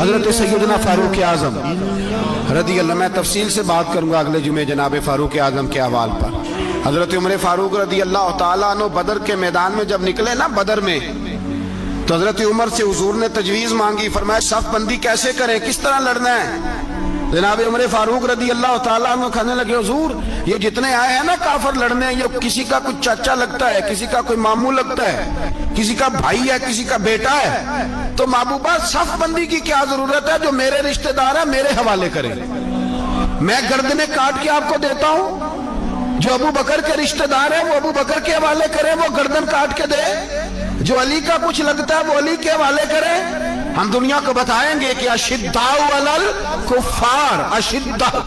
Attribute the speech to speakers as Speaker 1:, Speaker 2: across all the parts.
Speaker 1: حضرت سیدنا فاروق اعظم رضی اللہ، میں تفصیل سے بات کروں گا اگلے جمعے جناب فاروق اعظم کے احوال پر۔ حضرت عمر فاروق رضی اللہ تعالیٰ عنہ بدر کے میدان میں جب نکلے نا، بدر میں، تو حضرت عمر سے حضور نے تجویز مانگی، فرمایا صف بندی کیسے کریں، کس طرح لڑنا ہے؟ جناب عمر فاروق رضی اللہ تعالیٰ عنہ کہنے لگے، حضور یہ جتنے آئے ہیں نا کافر لڑنے، یہ کسی کا کچھ چاچا لگتا ہے، کسی کا کوئی ماموں لگتا ہے، کسی کا بھائی ہے، کسی کا بیٹا ہے، تو محبوبہ صف بندی کی کیا ضرورت ہے؟ جو میرے رشتہ دار ہے میرے حوالے کریں، میں گردنیں کاٹ کے آپ کو دیتا ہوں۔ جو ابو بکر کے رشتہ دار ہے وہ ابو بکر کے حوالے کریں، وہ گردن کاٹ کے دے۔ جو علی کا کچھ لگتا ہے وہ علی کے حوالے کریں۔ ہم دنیا کو بتائیں گے کہ اشداء علی الکفار، اشداء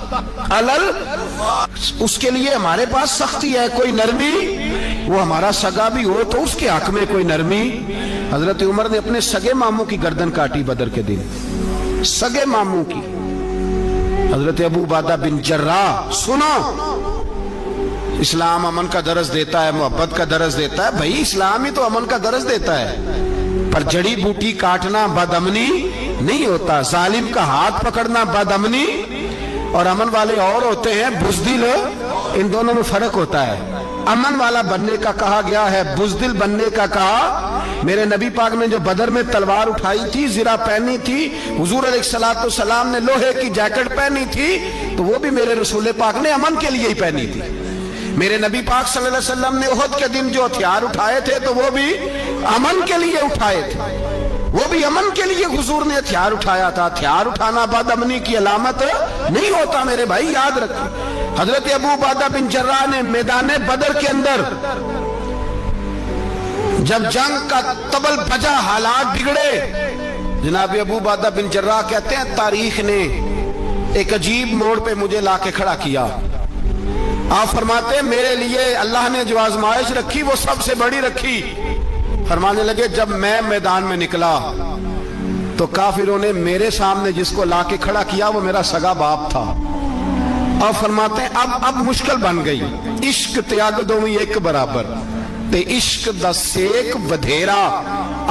Speaker 1: علی، اس کے لیے ہمارے پاس سختی ہے، کوئی نرمی، وہ ہمارا سگا بھی ہو تو اس کے حق میں کوئی نرمی۔ حضرت عمر نے اپنے سگے ماموں کی گردن کاٹی بدر کے دن، سگے ماموں کی۔ حضرت ابو عبیدہ بن جراح، سنو، اسلام امن کا درس دیتا ہے، محبت کا درس دیتا ہے، بھائی اسلام ہی تو امن کا درس دیتا ہے، پر جڑی بوٹی کاٹنا بد امنی نہیں ہوتا، ظالم کا ہاتھ پکڑنا بد امنی، اور امن والے اور ہوتے ہیں بزدل، ان دونوں میں فرق ہوتا ہے۔ امن والا بننے کا کہا گیا ہے، بزدل بننے کا کہا۔ میرے نبی پاک نے جو بدر میں تلوار اٹھائی تھی، زرہ پہنی تھی، حضور علیہ السلام نے لوہے کی جیکٹ پہنی تھی، تو وہ بھی میرے رسول پاک نے امن کے لیے ہی پہنی تھی۔ میرے نبی پاک صلی اللہ علیہ وسلم نے احد کے دن جو ہتھیار اٹھائے تھے تو وہ بھی امن کے لیے اٹھائے تھے، وہ بھی امن کے لیے حضور نے ہتھیار اٹھایا تھا۔ ہتھیار اٹھانا بد امنی کی علامت نہیں ہوتا میرے بھائی، یاد رکھیں۔ حضرت ابو عبیدہ بن جراح نے میدان بدر کے اندر جب جنگ کا طبل بجا، حالات بگڑے، جناب ابو عبیدہ بن جراح کہتے ہیں تاریخ نے ایک عجیب موڑ پہ مجھے لا کے کھڑا کیا۔ آپ فرماتے ہیں میرے لیے اللہ نے جو آزمائش رکھی وہ سب سے بڑی رکھی۔ فرمانے لگے جب میں میدان میں نکلا تو کافروں نے میرے سامنے جس کو لا کے کھڑا کیا وہ میرا سگا باپ تھا۔ آپ فرماتے ہیں اب مشکل بن گئی، عشق تیاگ دومی ایک برابر، تے عشق دا سیک ودھیرا،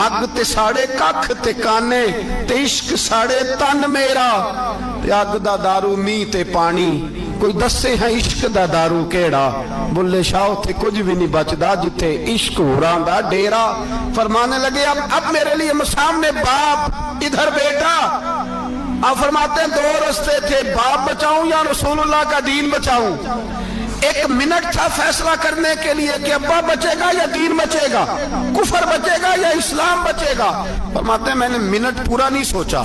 Speaker 1: اگ تے ساڑے ککھ تے کانے، تے عشق ساڑے تن میرا، تے اگ دا دارو می تے پانی، کوئی دسے ہیں عشق دا دارو کیڑا، بلے شاہ تے کچھ بھی نہیں بچدا جتے عشق ہوران دا ڈیرا۔ فرمانے لگے اب میرے لیے سامنے باپ، ادھر بیٹا۔ آپ فرماتے ہیں دو رستے تھے، باپ بچاؤں یا رسول اللہ کا دین بچاؤں۔ ایک منٹ تھا فیصلہ کرنے کے لیے کہ ابا بچے گا یا دین بچے گا، کفر بچے گا یا اسلام بچے گا۔ فرماتے ہیں میں نے منٹ پورا نہیں سوچا،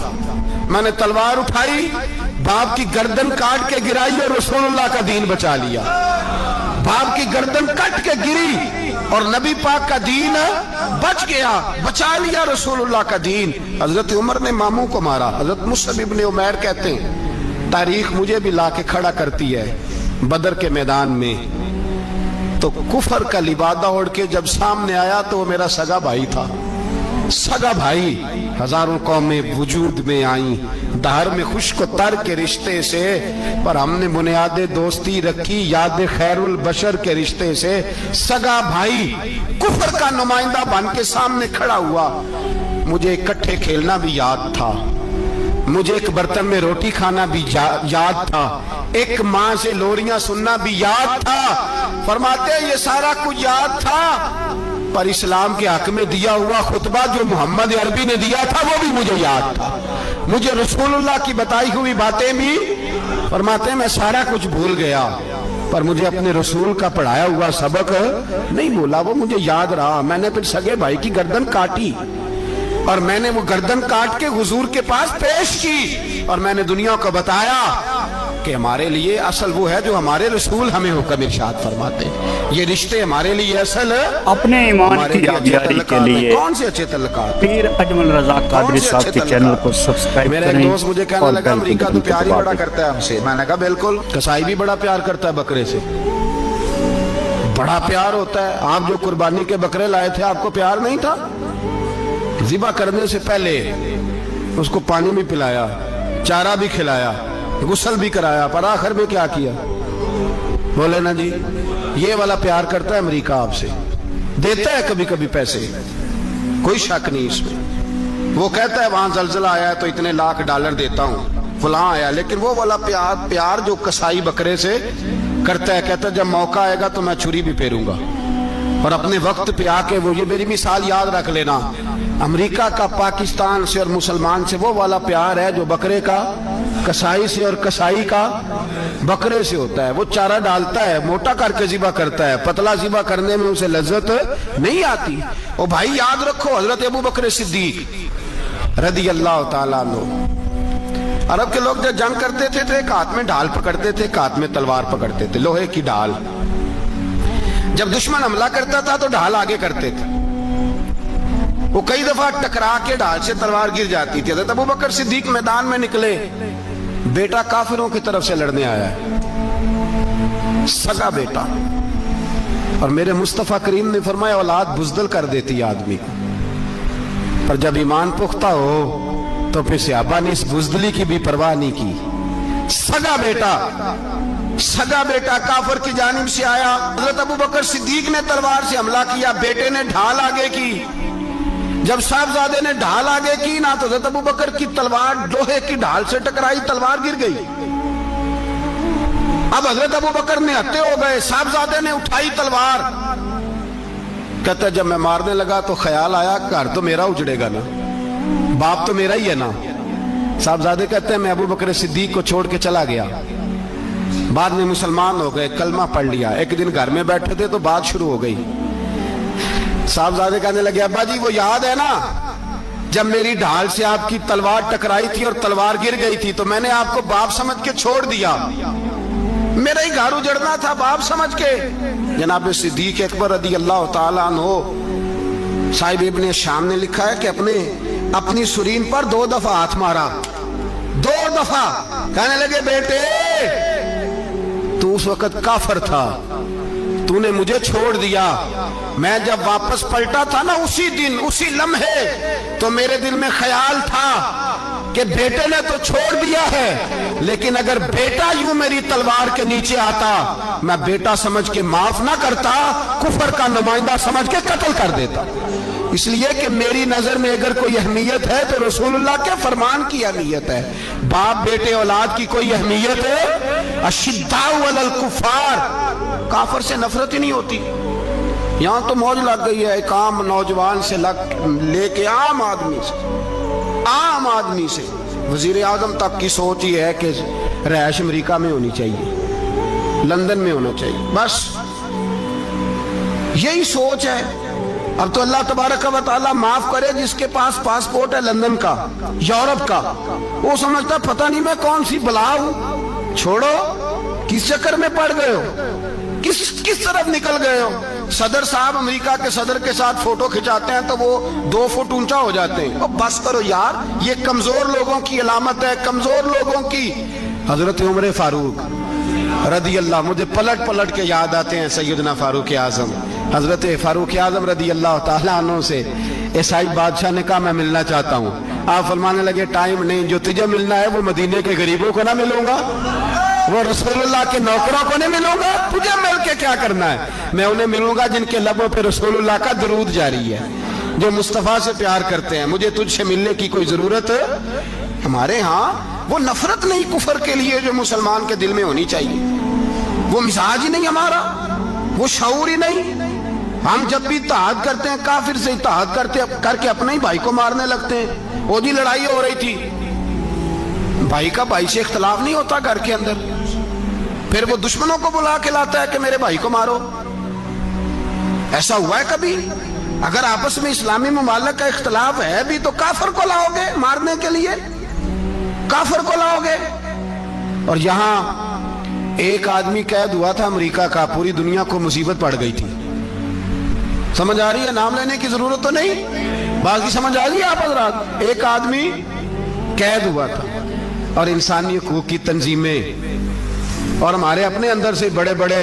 Speaker 1: میں نے تلوار اٹھائی، باپ کی گردن کاٹ کے گرائی اور رسول اللہ کا دین بچا لیا۔ باپ کی گردن کٹ کے گری اور نبی پاک کا دین بچ گیا، بچا لیا رسول اللہ کا دین۔ حضرت عمر نے ماموں کو مارا۔ حضرت مصعب ابن عمیر کہتے ہیں تاریخ مجھے بھی لا کے کھڑا کرتی ہے بدر کے میدان میں، تو کفر کا لبادہ اوڑھ کے جب سامنے آیا تو وہ میرا سگا بھائی تھا، سگا بھائی۔ ہزاروں قومیں وجود میں آئیں دہر میں خشک و تر کے رشتے سے، پر ہم نے بنیاد دوستی رکھی یاد خیر البشر کے رشتے سے۔ سگا بھائی کفر کا نمائندہ بن کے سامنے کھڑا ہوا۔ مجھے اکٹھے کھیلنا بھی یاد تھا، مجھے ایک برتن میں روٹی کھانا بھی یاد تھا، ایک ماں سے لوریاں سننا بھی یاد تھا۔ فرماتے ہیں یہ سارا کچھ یاد تھا، پر اسلام کے حق میں دیا ہوا خطبہ جو محمد عربی نے دیا تھا وہ بھی مجھے یاد تھا، مجھے رسول اللہ کی بتائی ہوئی باتیں بھی۔ فرماتے ہیں میں سارا کچھ بھول گیا، پر مجھے اپنے رسول کا پڑھایا ہوا سبق نہیں بھولا، وہ مجھے یاد رہا۔ میں نے پھر سگے بھائی کی گردن کاٹی اور میں نے وہ گردن کاٹ کے حضور کے پاس پیش کی، اور میں نے دنیا کو بتایا کہ ہمارے لیے اصل وہ ہے جو ہمارے رسول ہمیں حکم ارشاد فرماتے ہیں۔ یہ رشتے ہمارے لیے اصل
Speaker 2: اپنے ایمان کی آبیاری کے لیے
Speaker 1: کون سے اچھے تعلقات؟
Speaker 2: پیر اجمل رضا قادری صاحب کے چینل کو سبسکرائب کریں۔
Speaker 1: میرا ایک دوست مجھے کہنے لگا امریکہ تو پیار ہی بڑا کرتا ہے ہم سے۔ میں نے کہا بالکل، کسائی بھی بڑا پیار کرتا ہے بکرے سے، بڑا پیار ہوتا ہے۔ آپ جو قربانی کے بکرے لائے تھے آپ کو پیار نہیں تھا؟ ذبح کرنے سے پہلے اس کو پانی بھی پلایا، چارہ بھی کھلایا، غسل بھی کرایا، پر آخر میں کیا کیا؟ بولے نا جی، یہ والا پیار کرتا ہے امریکہ آپ سے، دیتا ہے کبھی کبھی پیسے، کوئی شک نہیں اس میں، وہ کہتا ہے وہاں زلزلہ آیا ہے تو اتنے لاکھ ڈالر دیتا ہوں، فلاں آیا، لیکن وہ والا پیار جو کسائی بکرے سے کرتا ہے، کہتا ہے جب موقع آئے گا تو میں چھری بھی پھیروں گا، اور اپنے وقت پہ آ کے وہ، یہ میری مثال یاد رکھ لینا، امریکہ کا پاکستان سے اور مسلمان سے وہ والا پیار ہے جو بکرے کا کسائی سے اور کسائی کا بکرے سے ہوتا ہے۔ وہ چارہ ڈالتا ہے، موٹا کر کے ذبح کرتا ہے، پتلا ذبح کرنے میں اسے لذت نہیں آتی۔ او بھائی یاد رکھو، حضرت ابو بکر صدیق رضی اللہ تعالیٰ عنہ، عرب کے لوگ جب جنگ کرتے تھے تو ایک ہاتھ میں ڈھال پکڑتے تھے، ایک ہاتھ میں تلوار پکڑتے تھے، لوہے کی ڈھال۔ جب دشمن حملہ کرتا تھا تو ڈھال آگے کرتے تھے، وہ کئی دفعہ ٹکرا کے ڈھال سے تلوار گر جاتی تھی۔ حضرت ابو بکر صدیق میدان میں نکلے، بیٹا کافروں کی طرف سے لڑنے آیا ہے، سگا بیٹا، اور میرے مصطفیٰ کریم نے فرمایا اولاد بزدل کر دیتی آدمی کو، پر جب ایمان پختہ ہو تو پھر صحابہ نے اس بزدلی کی بھی پرواہ نہیں کی۔ سگا بیٹا کافر کی جانب سے آیا، حضرت ابو بکر صدیق نے تلوار سے حملہ کیا، بیٹے نے ڈھال آگے کی۔ جب صاحبزادے نے ڈھال آگے کی نا تو حضرت ابو بکر کی تلوار لوہے کی ڈھال سے ٹکرائی، تلوار گر گئی۔ اب حضرت ابو بکر نے ہتے ہو گئے، صاحبزادے نے اٹھائی تلوار، کہتا جب میں مارنے لگا تو خیال آیا گھر تو میرا اجڑے گا نا، باپ تو میرا ہی ہے نا۔ صاحبزادے کہتے ہیں میں ابو بکر صدیق کو چھوڑ کے چلا گیا، بعد میں مسلمان ہو گئے، کلمہ پڑھ لیا۔ ایک دن گھر میں بیٹھے تھے تو بات شروع ہو گئی، صاحبزادے کہنے لگے ابا جی وہ یاد ہے نا جب میری ڈھال سے آپ کی تلوار ٹکرائی تھی اور تلوار گر گئی تھی تو میں نے آپ کو باپ سمجھ کے چھوڑ دیا، میرا ہی گھر اجڑنا تھا باپ سمجھ کے۔ جناب صدیق اکبر رضی اللہ تعالیٰ عنہ، صاحب ابن شام نے لکھا ہے کہ اپنی سرین پر 2 دفعہ ہاتھ مارا، 2 دفعہ، کہنے لگے بیٹے تو اس وقت کافر تھا، تو نے مجھے چھوڑ دیا، میں جب واپس پلٹا تھا نا اسی دن اسی لمحے تو میرے دل میں خیال تھا کہ بیٹے نے تو چھوڑ دیا ہے، لیکن اگر بیٹا یوں میری تلوار کے نیچے آتا میں بیٹا سمجھ کے معاف نہ کرتا، کفر کا نمائندہ سمجھ کے قتل کر دیتا، اس لیے کہ میری نظر میں اگر کوئی اہمیت ہے تو رسول اللہ کے فرمان کی اہمیت ہے۔ باپ بیٹے اولاد کی کوئی اہمیت ہے؟ اشداء علی الکفار، کافر سے نفرت ہی نہیں ہوتی۔ یہاں تو موج لگ گئی ہے ایک عام نوجوان سے لے کے عام آدمی سے وزیر اعظم تک کی سوچ یہ ہے کہ رہائش امریکہ میں ہونی چاہیے، لندن میں ہونا چاہیے، بس یہی سوچ ہے۔ اب تو اللہ تبارک و تعالیٰ معاف کرے جس کے پاس پاسپورٹ ہے لندن کا، یورپ کا، وہ سمجھتا پتہ نہیں میں کون سی بلا ہوں۔ چھوڑو، کس چکر میں پڑ گئے ہو، کس طرف نکل گئے ہو۔ صدر صاحب امریکہ کے صدر کے ساتھ فوٹو کھچاتے ہیں تو وہ 2 فٹ اونچا ہو جاتے ہیں۔ بس کرو یار، یہ کمزور لوگوں کی علامت ہے، کمزور لوگوں کی۔ حضرت عمر فاروق رضی اللہ، مجھے پلٹ کے یاد آتے ہیں سیدنا فاروق اعظم، حضرت فاروق اعظم رضی اللہ تعالیٰ عنہ سے عیسائی بادشاہ نے کہا میں ملنا چاہتا ہوں، آپ فرمانے لگے ٹائم نہیں، جو تجھے ملنا ہے وہ مدینے کے غریبوں کو نہ ملوں گا، وہ رسول اللہ کے نوکروں کو نہیں ملوں گا، تجھے مل کے کیا کرنا ہے؟ میں انہیں ملوں گا جن کے لبوں پہ رسول اللہ کا درود جاری ہے، جو مصطفیٰ سے پیار کرتے ہیں، مجھے تجھ سے ملنے کی کوئی ضرورت ہے؟ ہمارے ہاں وہ نفرت نہیں کفر کے لیے جو مسلمان کے دل میں ہونی چاہیے، وہ مزاج ہی نہیں ہمارا، وہ شعور ہی نہیں۔ ہم جب بھی اتحاد کرتے ہیں کافر سے اتحاد کر کے اپنے ہی بھائی کو مارنے لگتے ہیں۔ وہ جی لڑائی ہو رہی تھی، بھائی کا بھائی سے اختلاف نہیں ہوتا گھر کے اندر، پھر وہ دشمنوں کو بلا کے لاتا ہے کہ میرے بھائی کو مارو۔ ایسا ہوا ہے کبھی؟ اگر آپس میں اسلامی ممالک کا اختلاف ہے بھی تو کافر کو لاؤ گے مارنے کے لیے، کافر کو لاؤ گے۔ اور یہاں ایک آدمی قید ہوا تھا امریکہ کا، پوری دنیا کو مصیبت پڑ گئی تھی، سمجھ آ رہی ہے؟ نام لینے کی ضرورت تو نہیں، باقی سمجھ آ رہی ہے آپ حضرات؟ ایک آدمی قید ہوا تھا اور انسانی حقوق کی تنظیمیں اور ہمارے اپنے اندر سے بڑے بڑے،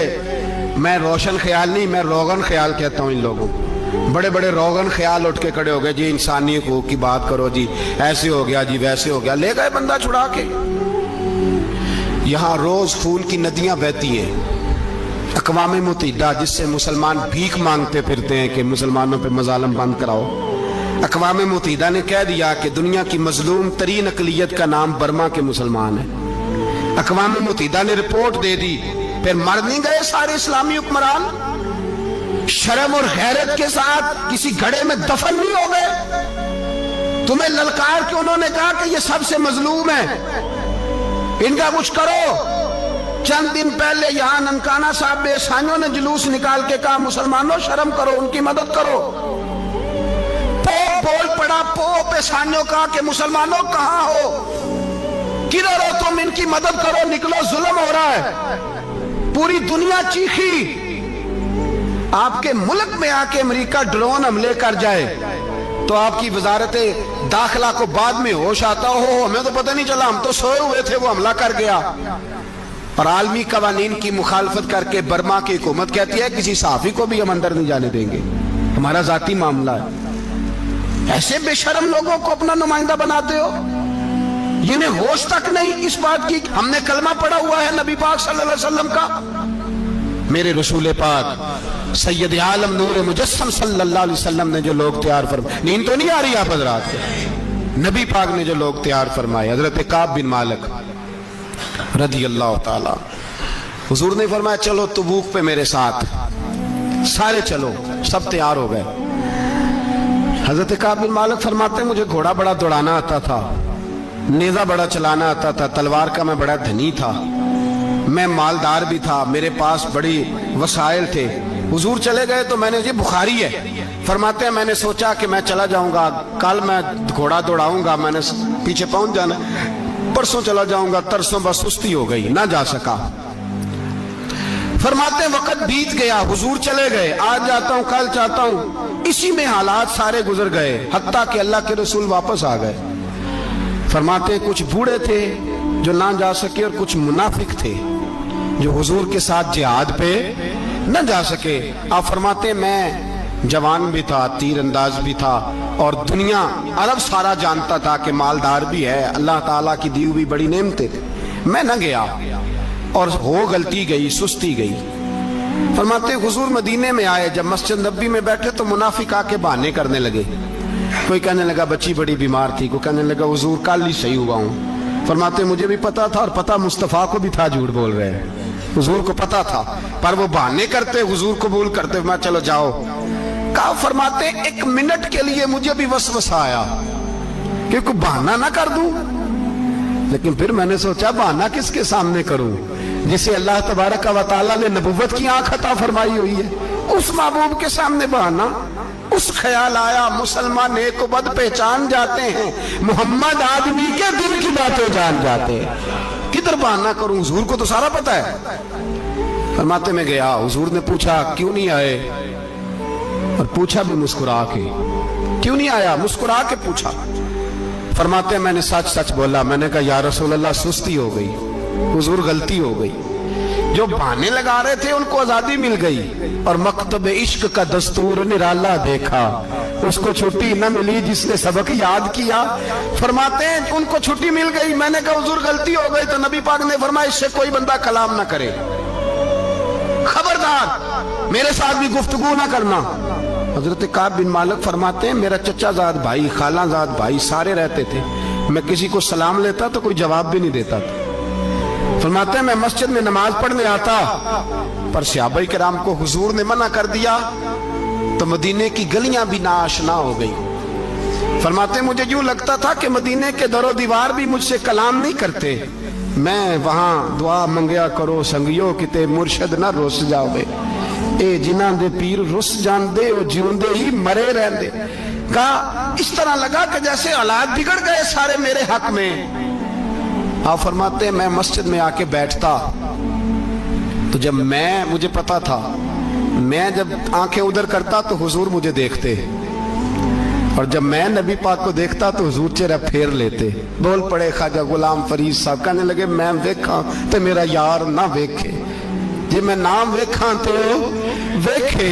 Speaker 1: میں روشن خیال نہیں، میں روغن خیال کہتا ہوں ان لوگوں، بڑے بڑے روغن خیال اٹھ کے کھڑے ہو گئے، جی انسانی حقوق کی بات کرو، جی ایسے ہو گیا، جی ویسے ہو گیا، لے گئے بندہ چھڑا کے۔ یہاں روز خون کی ندیاں بہتی ہیں، اقوام متحدہ جس سے مسلمان بھیک مانگتے پھرتے ہیں کہ مسلمانوں پہ مظالم بند کراؤ، اقوام متحدہ نے کہہ دیا کہ دنیا کی مظلوم ترین اقلیت کا نام برما کے مسلمان ہے. اقوام متحدہ نے رپورٹ دے دی. پھر مر نہیں گئے سارے اسلامی حکمران؟ شرم اور غیرت کے ساتھ کسی گھڑے میں دفن نہیں ہو گئے؟ تمہیں للکار کے انہوں نے کہا کہ یہ سب سے مظلوم ہے, ان کا کچھ کرو. چند دن پہلے یہاں ننکانہ صاحب بے سانیوں نے جلوس نکال کے کہا مسلمانوں شرم کرو, ان کی مدد کرو. پوپ بول پڑا, پوپ پیشانیوں کا کہ مسلمانوں کہاں ہو, کدھر ہو تم, ان کی مدد کرو, نکلو ظلم ہو رہا ہے. پوری دنیا چیخی. آپ کے ملک میں آ کے امریکہ ڈرون حملے کر جائے تو آپ کی وزارت داخلہ کو بعد میں ہوش آتا ہو, ہمیں تو پتہ نہیں چلا, ہم تو سوئے ہوئے تھے, وہ حملہ کر گیا. اور عالمی قوانین کی مخالفت کر کے برما کی حکومت کہتی ہے کسی صحافی کو بھی ہم اندر نہیں جانے دیں گے, ہمارا ذاتی معاملہ ہے. ایسے بے شرم لوگوں کو اپنا نمائندہ بناتے ہو, جنہیں ہوش تک نہیں اس بات کی. ہم نے کلمہ پڑھا ہوا ہے نبی پاک صلی اللہ علیہ وسلم کا. میرے رسول پاک سید عالم نور مجسم صلی اللہ علیہ وسلم نے جو لوگ تیار فرمائے, نیند تو نہیں آ رہی آپ حضرات کو, نبی پاک نے جو لوگ تیار فرمائے, حضرت کعب بن مالک رضی اللہ تعالی, حضور نے فرمایا چلو تبوک پہ میرے ساتھ, سارے چلو, سب تیار ہو گئے. حضرت کعب بن مالک فرماتے ہیں مجھے گھوڑا بڑا دوڑانا آتا تھا, نیزہ بڑا چلانا آتا تھا, تلوار کا میں بڑا دھنی تھا, میں مالدار بھی تھا, میرے پاس بڑی وسائل تھے. حضور چلے گئے تو میں نے, یہ بخاری ہے, فرماتے ہیں میں نے سوچا کہ میں چلا جاؤں گا, کل میں گھوڑا دوڑاؤں گا, میں نے پیچھے پہنچ جانا, پرسوں چلا جاؤں گا, ترسوں بس سستی ہو گئی, نہ جا سکا. فرماتے ہیں وقت بیت گیا, حضور چلے گئے, آج جاتا ہوں کل چاہتا ہوں, اسی میں حالات سارے گزر گئے, حتیٰ کہ اللہ کے رسول واپس آ گئے. فرماتے ہیں کچھ بوڑھے تھے جو نہ جا سکے, اور کچھ منافق تھے جو حضور کے ساتھ جہاد پہ نہ جا سکے. آپ فرماتے ہیں میں جوان بھی تھا, تیر انداز بھی تھا, اور دنیا عرب سارا جانتا تھا کہ مالدار بھی ہے, اللہ تعالیٰ کی دی ہوئی بڑی نعمتیں تھے, میں نہ گیا, اور ہو غلطی گئی, سستی گئی. فرماتے ہیں حضور مدینے میں آئے, جب مسجد نبی میں بیٹھے تو منافق آ کے بہانے کرنے لگے. کوئی کہنے لگا بچی بڑی بیمار تھی, کوئی کہنے لگا حضور کل ہی صحیح ہوا ہوں. فرماتے ہیں مجھے بھی پتا تھا, اور پتا مصطفیٰ کو بھی تھا جھوٹ بول رہے ہیں, حضور کو پتا تھا, پر وہ بہانے کرتے, حضور قبول کرتے, میں چلو جاؤ. کہا فرماتے ہیں ایک منٹ کے لیے مجھے بھی وسوسہ آیا کہ کوئی بہانہ نہ کر دوں, لیکن پھر میں نے سوچا بہانہ کس کے سامنے کروں جسے اللہ تبارک و تعالیٰ نے نبوت کی آنکھ عطا فرمائی ہوئی ہے, اس محبوب کے سامنے بہانہ. اس خیال آیا مسلمان نیک و بد پہچان جاتے ہیں, محمد آدمی کے دل کی باتیں جان جاتے ہیں, کدھر بہانہ کروں, حضور کو تو سارا پتا ہے. فرماتے میں گیا, حضور نے پوچھا کیوں نہیں آئے, اور پوچھا بھی مسکرا کے, کیوں نہیں آیا, مسکرا کے پوچھا. فرماتے ہیں میں نے سچ سچ بولا, میں نے کہا یا رسول اللہ سستی ہو گئی, حضور غلطی ہو گئی. جو بہانے لگا رہے تھے ان کو آزادی مل گئی, اور مکتب عشق کا دستور نرالا دیکھا, اس کو چھٹی نہ ملی جس نے سبق یاد کیا. فرماتے ہیں ان کو چھٹی مل گئی, میں نے کہا حضور غلطی ہو گئی, تو نبی پاک نے فرمایا اس سے کوئی بندہ کلام نہ کرے, خبردار میرے ساتھ بھی گفتگو نہ کرنا. حضرت کعب بن مالک فرماتے ہیں میرا چچا زاد بھائی, خالہ زاد بھائی سارے رہتے تھے, میں کسی کو سلام لیتا تو کوئی جواب بھی نہیں دیتا تھا. فرماتے ہیں میں مسجد میں نماز پڑھنے آتا, پر صحابہ کرام کو حضور نے منع کر دیا تو مدینے کی گلیاں بھی ناآشنا ہو گئی. فرماتے ہیں مجھے یوں لگتا تھا کہ مدینے کے در و دیوار بھی مجھ سے کلام نہیں کرتے, میں وہاں دعا منگیا کرو سنگیو کتے مرشد نہ رس جاوے, اے جنہاں دے پیر رس جان دے او جیوندے ہی مرے رہن دے. کہا اس طرح لگا کہ جیسے حالات بگڑ گئے سارے میرے حق میں. آپ فرماتے ہیں میں مسجد میں آ کے بیٹھتا تو جب مجھے پتا تھا, میں جب آنکھیں ادھر کرتا تو حضور مجھے دیکھتے, اور جب میں نبی پاک کو دیکھتا تو حضور چہرہ پھیر لیتے. بول پڑے خواجہ غلام فرید صاحب, کہنے لگے میں ویکھاں تو میرا یار نہ ویکھے, جی میں نام ویکھاں تو ویکھے,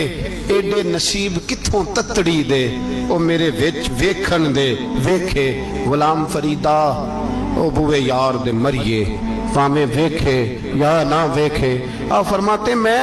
Speaker 1: ایڈے نصیب کتھوں تتڑی دے, او میرے وچ ویکھن دے ویکھے. غلام فریدہ او بوے یار دے مریے, پامیں ویکھے یا نہ ویکھے. آپ فرماتے میں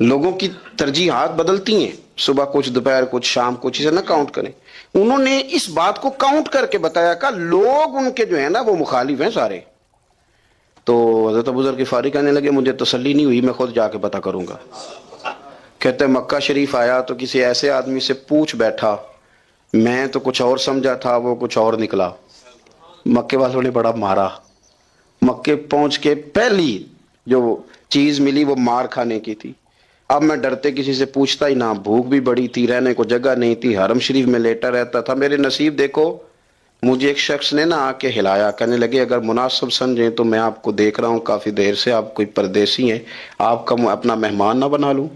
Speaker 3: لوگوں کی ترجیحات بدلتی ہیں، صبح کچھ، دوپہر کچھ، شام کچھ، اسے نہ کاؤنٹ کریں. انہوں نے اس بات کو کاؤنٹ کر کے بتایا کہ لوگ ان کے جو ہیں نا وہ مخالف ہیں سارے. تو حضرت ابو ذر غفاری کہنے لگے مجھے تسلی نہیں ہوئی، میں خود جا کے پتہ کروں گا. کہتے ہیں مکہ شریف آیا تو کسی ایسے آدمی سے پوچھ بیٹھا، میں تو کچھ اور سمجھا تھا، وہ کچھ اور نکلا. مکے والوں نے بڑا مارا. مکے پہنچ کے پہلی جو چیز ملی وہ مار کھانے کی تھی. اب میں ڈرتے کسی سے پوچھتا ہی نہ، بھوک بھی بڑی تھی، رہنے کو جگہ نہیں تھی، حرم شریف میں لیٹا رہتا تھا. میرے نصیب دیکھو، مجھے ایک شخص نے آ کے ہلایا. کہنے لگے اگر مناسب سمجھیں تو میں آپ کو دیکھ رہا ہوں کافی دیر سے، آپ کوئی پردیسی ہیں، آپ کا اپنا مہمان نہ بنا لوں.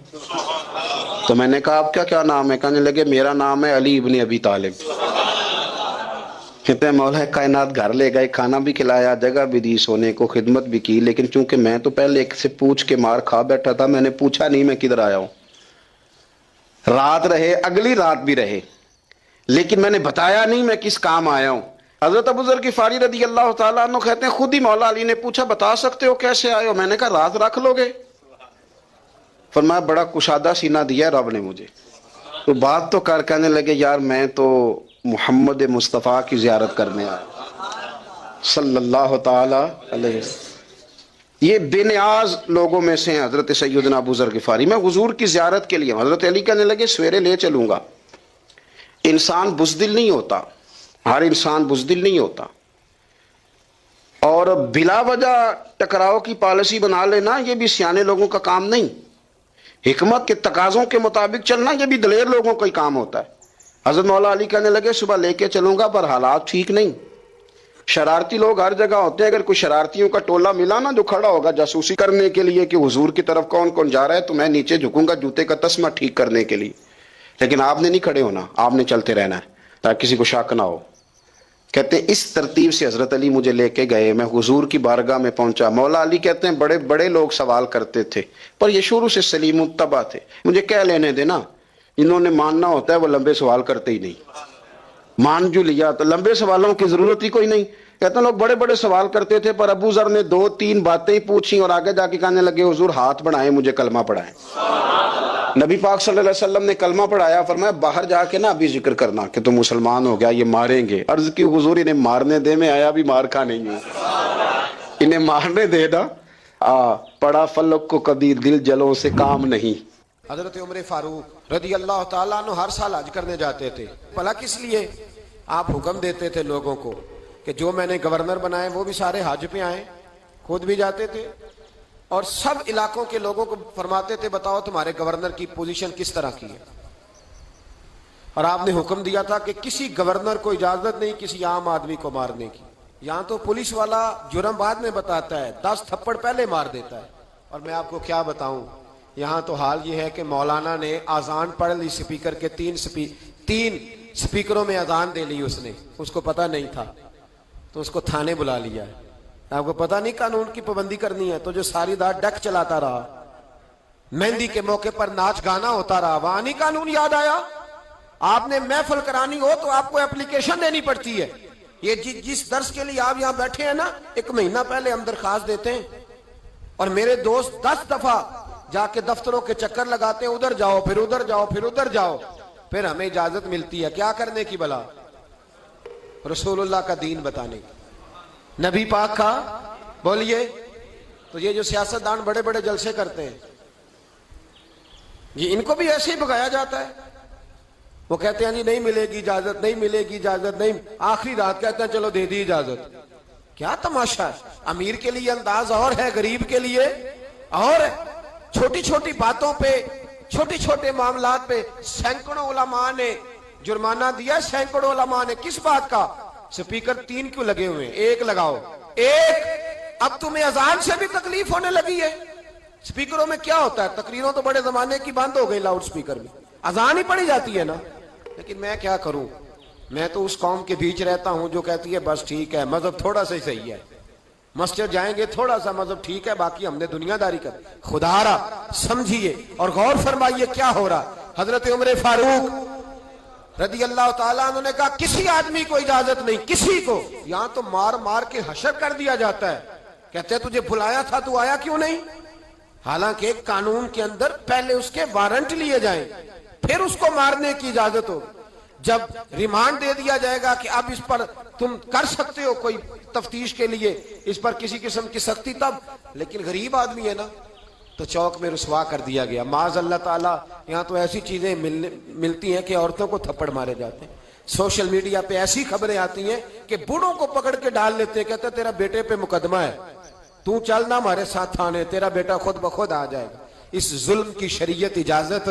Speaker 3: تو میں نے کہا آپ کا کیا نام ہے؟ کہنے لگے میرا نام ہے علی ابن ابی طالب. کہتے ہیں مولا کائنات گھر لے گئے، کھانا بھی کھلایا، جگہ بھی دی، سونے کو خدمت بھی کی، لیکن چونکہ میں تو پہلے ایک سے پوچھ کے مار کھا بیٹھا تھا، میں نے پوچھا نہیں میں کدھر آیا ہوں. رات رہے، اگلی رات بھی رہے، لیکن میں نے بتایا نہیں میں کس کام آیا ہوں. حضرت ابو ذر غفاری رضی اللہ تعالیٰ عنہ کہتے ہیں خود ہی مولا علی نے پوچھا بتا سکتے ہو کیسے آئے ہو؟ میں نے کہا رات رکھ لو گے؟ فرمایا بڑا کشادہ سینہ دیا رب نے مجھے. تو بات تو کر، کہنے لگے یار میں تو محمد مصطفیٰ کی زیارت کرنے آیا صلی اللہ تعالی علیہ وسلم. یہ بے نیاز لوگوں میں سے ہیں حضرت سیدنا ابو ذر غفاری. میں حضور کی زیارت کے لیے. حضرت علی کہنے لگے سویرے لے چلوں گا. انسان بزدل نہیں ہوتا، ہر انسان بزدل نہیں ہوتا، اور بلا وجہ ٹکراؤ کی پالیسی بنا لینا یہ بھی سیانے لوگوں کا کام نہیں. حکمت کے تقاضوں کے مطابق چلنا یہ بھی دلیر لوگوں کا ہی کام ہوتا ہے. حضرت مولا علی کہنے لگے صبح لے کے چلوں گا پر حالات ٹھیک نہیں. شرارتی لوگ ہر جگہ ہوتے ہیں، اگر کوئی شرارتیوں کا ٹولہ ملا نا جو کھڑا ہوگا جاسوسی کرنے کے لیے کہ حضور کی طرف کون کون جا رہا ہے، تو میں نیچے جھکوں گا جوتے کا تسمہ ٹھیک کرنے کے لیے. لیکن آپ نے نہیں کھڑے ہونا، آپ نے چلتے رہنا ہے تاکہ کسی کو شک نہ ہو. کہتے ہیں اس ترتیب سے حضرت علی مجھے لے کے گئے. میں حضور کی بارگاہ میں پہنچا. مولا علی کہتے ہیں بڑے بڑے لوگ سوال کرتے تھے پر یہ شروع سے سلیم الطبع تھے. مجھے کہہ لینے دینا، انہوں نے ماننا ہوتا ہے وہ لمبے سوال کرتے ہی نہیں. مان جو لیا تو لمبے سوالوں کی ضرورت ہی کوئی نہیں. کہتے ہیں لوگ بڑے بڑے سوال کرتے تھے پر ابو ذر نے 2-3 باتیں ہی پوچھی اور آگے جا کے کہنے لگے حضور ہاتھ بڑھائیں مجھے کلمہ پڑھائیں. نبی پاک صلی اللہ علیہ وسلم نے کلمہ پڑھایا. فرمایا باہر جا کے نا ابھی ذکر کرنا کہ تم مسلمان ہو گیا، یہ ماریں گے. عرض کی حضور انہیں مارنے دے، میں آیا بھی مار کھا نہیں ہوں، انہیں مارنے دے نا. پڑا فلک کو کبھی دل جلوں سے کام نہیں.
Speaker 1: حضرت عمر فاروق رضی اللہ تعالیٰ عنہ ہر سال حج کرنے جاتے تھے. بھلا کس لیے؟ آپ حکم دیتے تھے لوگوں کو کہ جو میں نے گورنر بنائے وہ بھی سارے حج پہ آئیں، خود بھی جاتے تھے اور سب علاقوں کے لوگوں کو فرماتے تھے بتاؤ تمہارے گورنر کی پوزیشن کس طرح کی ہے. اور آپ نے حکم دیا تھا کہ کسی گورنر کو اجازت نہیں کسی عام آدمی کو مارنے کی. یہاں تو پولیس والا جرم بعد میں بتاتا ہے، 10 تھپڑ پہلے مار دیتا ہے. اور میں آپ کو کیا بتاؤں، یہاں تو حال یہ ہے کہ مولانا نے اذان پڑھ لی سپیکر کے 3 سپیکروں میں اذان دے لی. اس کو پتہ نہیں تھا تو اس کو تھانے بلا لیا. آپ کو پتہ نہیں قانون کی پابندی کرنی ہے تو جو ساری رات ڈک چلاتا رہا، مہندی کے موقع پر ناچ گانا ہوتا رہا، وہاں نہیں قانون یاد آیا. آپ نے محفل کرانی ہو تو آپ کو اپلیکیشن دینی پڑتی ہے. یہ جس درس کے لیے آپ یہاں بیٹھے ہیں نا 1 مہینہ پہلے ہم درخواست دیتے ہیں اور میرے دوست 10 دفعہ جا کے دفتروں کے چکر لگاتے ہیں، ادھر جاؤ پھر ادھر جاؤ پھر ادھر جاؤ، پھر ہمیں اجازت ملتی ہے کیا کرنے کی؟ بلا رسول اللہ کا دین بتانے کی، نبی پاک کا. بولیے تو یہ جو سیاستدان بڑے بڑے جلسے کرتے ہیں یہ ان کو بھی ایسے ہی بھگایا جاتا ہے. وہ کہتے ہیں جی نہیں ملے گی اجازت، نہیں ملے گی اجازت، نہیں. آخری رات کہتے ہیں چلو دے دی اجازت. کیا تماشا ہے؟ امیر کے لیے انداز اور ہے، غریب کے لیے اور ہے. چھوٹی چھوٹی باتوں پہ، چھوٹی چھوٹے معاملات پہ سینکڑوں علماء نے جرمانہ دیا. سینکڑوں علماء نے کس بات کا؟ سپیکر 3 کیوں لگے ہوئے ہیں؟ 1 لگاؤ. 1 اب تمہیں اذان سے بھی تکلیف ہونے لگی ہے. سپیکروں میں کیا ہوتا ہے؟ تقریروں تو بڑے زمانے کی بند ہو گئی، لاؤڈ سپیکر میں اذان ہی پڑھی جاتی ہے نا. لیکن میں کیا کروں، میں تو اس قوم کے بیچ رہتا ہوں جو کہتی ہے بس ٹھیک ہے مذہب تھوڑا سا ہی صحیح ہے، مسجد جائیں گے تھوڑا سا مذہب ٹھیک ہے، باقی ہم نے دنیا داری کر. خدا را سمجھیے اور غور فرمائیے کیا ہو رہا. حضرت عمر فاروق رضی اللہ تعالیٰ عنہ نے کہا کسی آدمی کو اجازت نہیں، کسی کو. یہاں تو مار مار کے حشر کر دیا جاتا ہے. کہتے ہیں تجھے بلایا تھا تو آیا کیوں نہیں؟ حالانکہ قانون کے اندر پہلے اس کے وارنٹ لیے جائیں، پھر اس کو مارنے کی اجازت ہو. جب ریمانڈ دے دیا جائے گا کہ اب اس پر تم کر سکتے ہو کوئی تفتیش کے لیے، اس پر کسی قسم کی سختی، تب. لیکن غریب آدمی ہے نا، تو چوک میں رسوا کر دیا گیا. معاذ اللہ تعالیٰ یہاں تو ایسی چیزیں ملتی ہیں کہ عورتوں کو تھپڑ مارے جاتے ہیں. سوشل میڈیا پہ ایسی خبریں آتی ہیں کہ بوڑھوں کو پکڑ کے ڈال لیتے ہیں، کہتے ہیں تیرا بیٹے پہ مقدمہ ہے، تو چل نہ ہمارے ساتھ تھانے، تیرا بیٹا خود بخود آ جائے گا. اس ظلم کی شریعت اجازت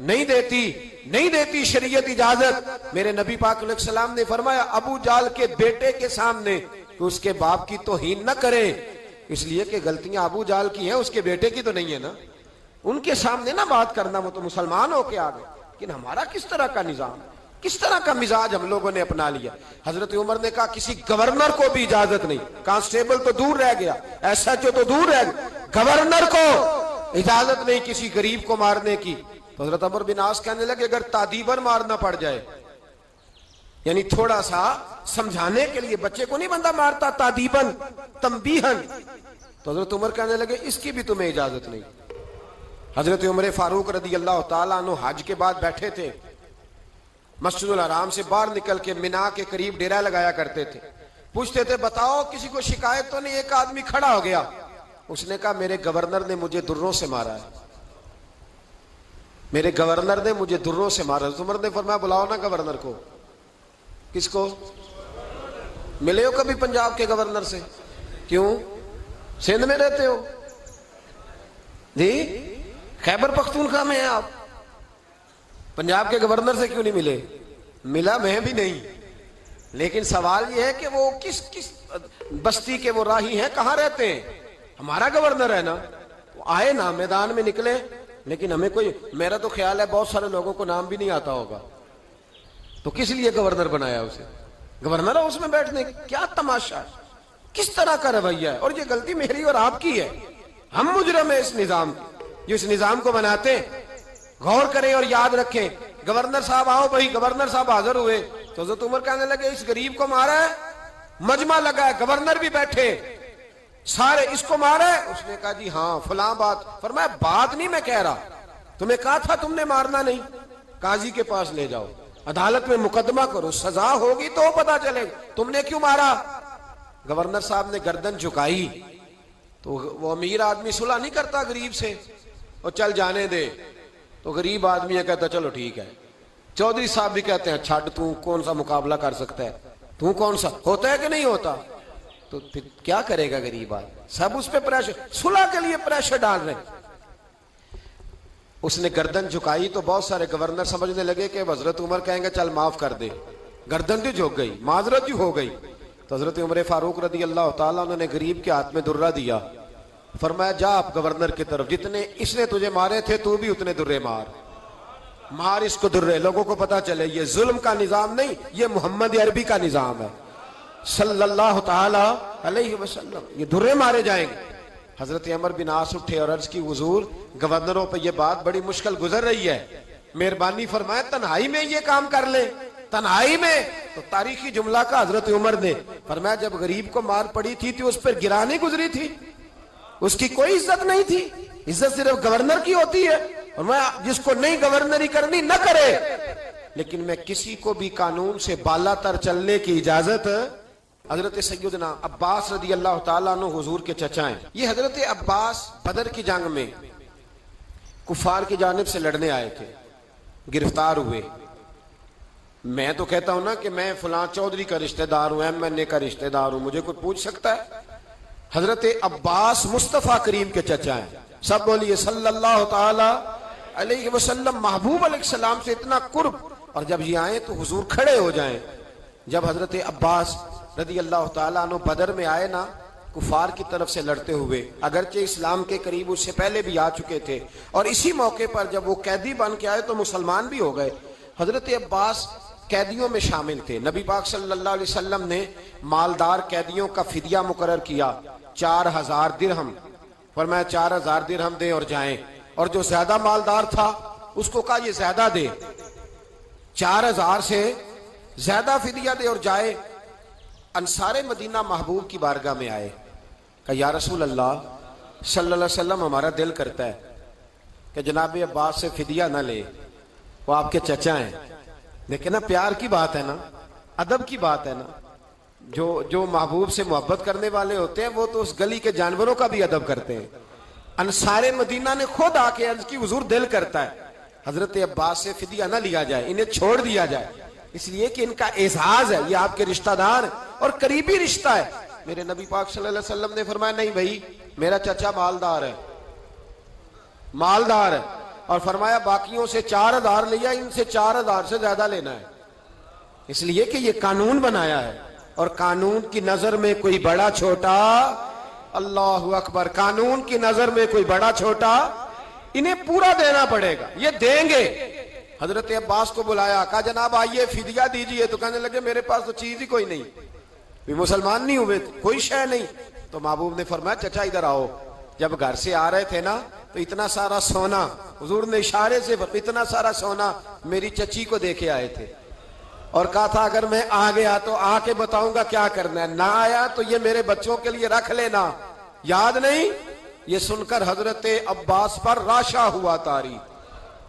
Speaker 1: نہیں دیتی شریعت اجازت. میرے نبی پاک علیہ السلام نے فرمایا ابو جال کے بیٹے کے سامنے کہ اس کے باپ کی توہین نہ کرے، اس لیے کہ غلطیاں ابو جال کی ہیں، اس کے بیٹے کی تو نہیں ہے نا. ان کے سامنے نہ بات کرنا، وہ تو مسلمان ہو کے آ گئے. لیکن ہمارا کس طرح کا نظام، کس طرح کا مزاج ہم لوگوں نے اپنا لیا. حضرت عمر نے کہا کسی گورنر کو بھی اجازت نہیں، کانسٹیبل تو دور رہ گیا، ایس ایچ او تو دور رہ گیا، گورنر کو اجازت نہیں کسی غریب کو مارنے کی. تو حضرت عمر بن عاص کہنے لگے اگر تادیباً مارنا پڑ جائے، یعنی تھوڑا سا سمجھانے کے لیے، بچے کو نہیں بندہ مارتا، تادیباً تنبیہاً. تو حضرت عمر کہنے لگے اس کی بھی تمہیں اجازت نہیں. حضرت عمر فاروق رضی اللہ تعالیٰ عنہ حج کے بعد بیٹھے تھے، مسجد الحرام سے باہر نکل کے مینا کے قریب ڈیرا لگایا کرتے تھے. پوچھتے تھے بتاؤ کسی کو شکایت تو نہیں؟ ایک آدمی کھڑا ہو گیا، اس نے کہا میرے گورنر نے مجھے دروں سے مارا ہے، میرے گورنر نے مجھے دروں سے مارا. عمر نے فرمایا بلاؤ نا گورنر کو. کس کو؟ ملے ہو کبھی پنجاب کے گورنر سے؟ کیوں؟ سندھ میں رہتے ہو جی، خیبر پختونخوا میں ہیں آپ، پنجاب کے گورنر سے کیوں نہیں ملے؟ ملا میں بھی نہیں، لیکن سوال یہ ہے کہ وہ کس بستی کے وہ راہی ہیں، کہاں رہتے ہیں؟ ہمارا گورنر ہے نا، وہ آئے نا میدان میں نکلے. لیکن ہمیں کوئی، میرا تو خیال ہے بہت سارے لوگوں کو نام بھی نہیں آتا ہوگا، تو کس لیے گورنر بنایا اسے؟ گورنر ہے اس میں بیٹھنے کی؟ کیا تماشا ہے، کس طرح کا رویہ ہے. اور یہ غلطی میری اور آپ کی ہے، ہم مجرم ہیں اس نظام کی، جو اس نظام کو بناتے ہیں. غور کریں اور یاد رکھیں. گورنر صاحب آؤ بھائی، گورنر صاحب حاضر ہوئے تو حضرت عمر کہنے لگے اس غریب کو مارا ہے؟ مجمع لگا ہے، گورنر بھی بیٹھے، سارے اس کو مارا ہے؟ اس نے کہا جی ہاں فلاں بات. فرمایا بات نہیں میں کہہ رہا، تمہیں کہا تھا تم نے مارنا نہیں. قاضی کے پاس لے جاؤ، عدالت میں مقدمہ کرو، سزا ہوگی تو پتا چلے گا تم نے کیوں مارا. گورنر صاحب نے گردن جھکائی تو وہ امیر آدمی صلح نہیں کرتا غریب سے، اور چل جانے دے. تو غریب آدمی یہ کہتا چلو ٹھیک ہے. چودھری صاحب بھی کہتے ہیں چھڈ، تو کون سا مقابلہ کر سکتا ہے، تو کون سا ہوتا ہے کہ نہیں ہوتا. تو پھر کیا کرے گا غریب آدمی؟ سب اس پہ پریشر، صلح کے لیے پریشر ڈال رہے ہیں. اس نے گردن جھکائی تو بہت سارے گورنر سمجھنے لگے کہ حضرت عمر کہیں گے چل معاف کر دے. گردن بھی جھک گئی، معذرت بھی ہو گئی. تو حضرت عمر فاروق رضی اللہ تعالیٰ انہوں نے غریب کے ہاتھ میں درہ دیا. فرمایا جا آپ گورنر کی طرف، جتنے اس نے تجھے مارے تھے تو بھی اتنے درے مار اس کو درے، لوگوں کو پتا چلے یہ ظلم کا نظام نہیں، یہ محمد عربی کا نظام ہے صلی اللہ تعالی علیہ وسلم. یہ درے مارے جائیں گے. حضرت عمر بن عاص اٹھے اور عرض کی حضور گورنروں پہ یہ بات بڑی مشکل گزر رہی ہے، مہربانی فرمائے تنہائی میں یہ کام کر لیں، تنہائی میں. تو تاریخی جملہ کا حضرت عمر نے فرمایا جب غریب کو مار پڑی تھی تو اس پر گرانی گزری تھی، اس کی کوئی عزت نہیں تھی، عزت صرف گورنر کی ہوتی ہے. اور میں جس کو نہیں گورنری کرنی نہ کرے، لیکن میں کسی کو بھی قانون سے بالا تر چلنے کی اجازت. حضرت سیدنا عباس رضی اللہ تعالیٰ عنہ حضور کے چچا ہیں. یہ حضرت عباس بدر کی جنگ میں کفار کی جانب سے لڑنے آئے تھے، گرفتار ہوئے. میں تو کہتا ہوں نا کہ میں فلاں چودھری کا رشتہ دار ہوں، ایم این اے کا رشتہ دار ہوں، مجھے کوئی پوچھ سکتا ہے؟ حضرت عباس مصطفیٰ کریم کے چچا ہیں. سب بولیے صلی اللہ تعالی علیہ وسلم. محبوب علیہ السلام سے اتنا قرب. اور جب یہ آئے تو حضور کھڑے ہو جائیں. جب حضرت عباس رضی اللہ تعالیٰ عنہ بدر میں آئے نا کفار کی طرف سے لڑتے ہوئے، اگرچہ اسلام کے قریب اس سے پہلے بھی آ چکے تھے، اور اسی موقع پر جب وہ قیدی بن کے آئے تو مسلمان بھی ہو گئے. حضرت عباس قیدیوں میں شامل تھے. نبی پاک صلی اللہ علیہ وسلم نے مالدار قیدیوں کا فدیہ مقرر کیا 4000 درہم. فرمایا 4000 درہم دے اور جائیں. اور جو زیادہ مالدار تھا اس کو کہا یہ زیادہ دے، 4000 سے زیادہ فدیہ دے اور جائے. انصار مدینہ محبوب کی بارگاہ میں آئے، کہا یا رسول اللہ صلی اللہ علیہ وسلم ہمارا دل کرتا ہے کہ جناب عباس سے فدیہ نہ لے، وہ آپ کے چچا ہیں، لیکن نا پیار کی بات ہے نا، ادب کی بات ہے نا، جو محبوب سے محبت کرنے والے ہوتے ہیں وہ تو اس گلی کے جانوروں کا بھی ادب کرتے ہیں۔ انصار مدینہ نے خود آ کے عرض کی حضور دل کرتا ہے حضرت عباس سے فدیہ نہ لیا جائے، انہیں چھوڑ دیا جائے، اس لیے کہ ان کا اعزاز ہے، یہ آپ کے رشتہ دار اور قریبی رشتہ ہے۔ میرے نبی پاک صلی اللہ علیہ وسلم نے فرمایا نہیں بھائی، میرا چچا مالدار ہے، مالدار ہے، اور فرمایا باقیوں سے 4000 لیا، ان سے 4000 سے زیادہ لینا ہے، اس لیے کہ یہ قانون بنایا ہے، اور قانون کی نظر میں کوئی بڑا چھوٹا، اللہ اکبر، قانون کی نظر میں کوئی بڑا چھوٹا انہیں پورا دینا پڑے گا، یہ دیں گے۔ حضرت عباس کو بلایا، کہا جناب آئیے فدیہ دیجئے، تو کہنے لگے میرے پاس تو چیز ہی کوئی نہیں، بھی مسلمان نہیں ہوئے، کوئی شے نہیں۔ تو محبوب نے فرمایا چچا ادھر آؤ، جب گھر سے آ رہے تھے نا تو اتنا سارا سونا، حضور نے اشارے سے اتنا سارا سونا میری چچی کو دے کے آئے تھے، اور کہا تھا اگر میں آ گیا تو آ کے بتاؤں گا کیا کرنا ہے، نہ آیا تو یہ میرے بچوں کے لیے رکھ لینا، یاد نہیں؟ یہ سن کر حضرت عباس پر راشا ہوا طاری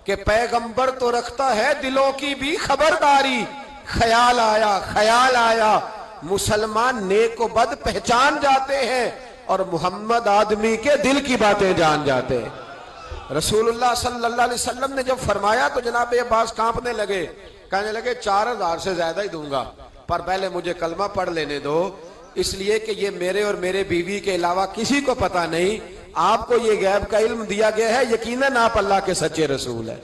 Speaker 1: کہ پیغمبر تو رکھتا ہے دلوں کی بھی خبرداری۔ خیال آیا مسلمان نیک و بد پہچان جاتے ہیں، اور محمد آدمی کے دل کی باتیں جان جاتے ہیں۔ رسول اللہ صلی اللہ علیہ وسلم نے جب فرمایا تو جناب عباس کانپنے لگے، کہنے لگے 4000 سے زیادہ ہی دوں گا، پر پہلے مجھے کلمہ پڑھ لینے دو، اس لیے کہ یہ میرے اور میرے بیوی کے علاوہ کسی کو پتہ نہیں، آپ کو یہ غیب کا علم دیا گیا ہے، یقیناً آپ اللہ کے سچے رسول ہیں۔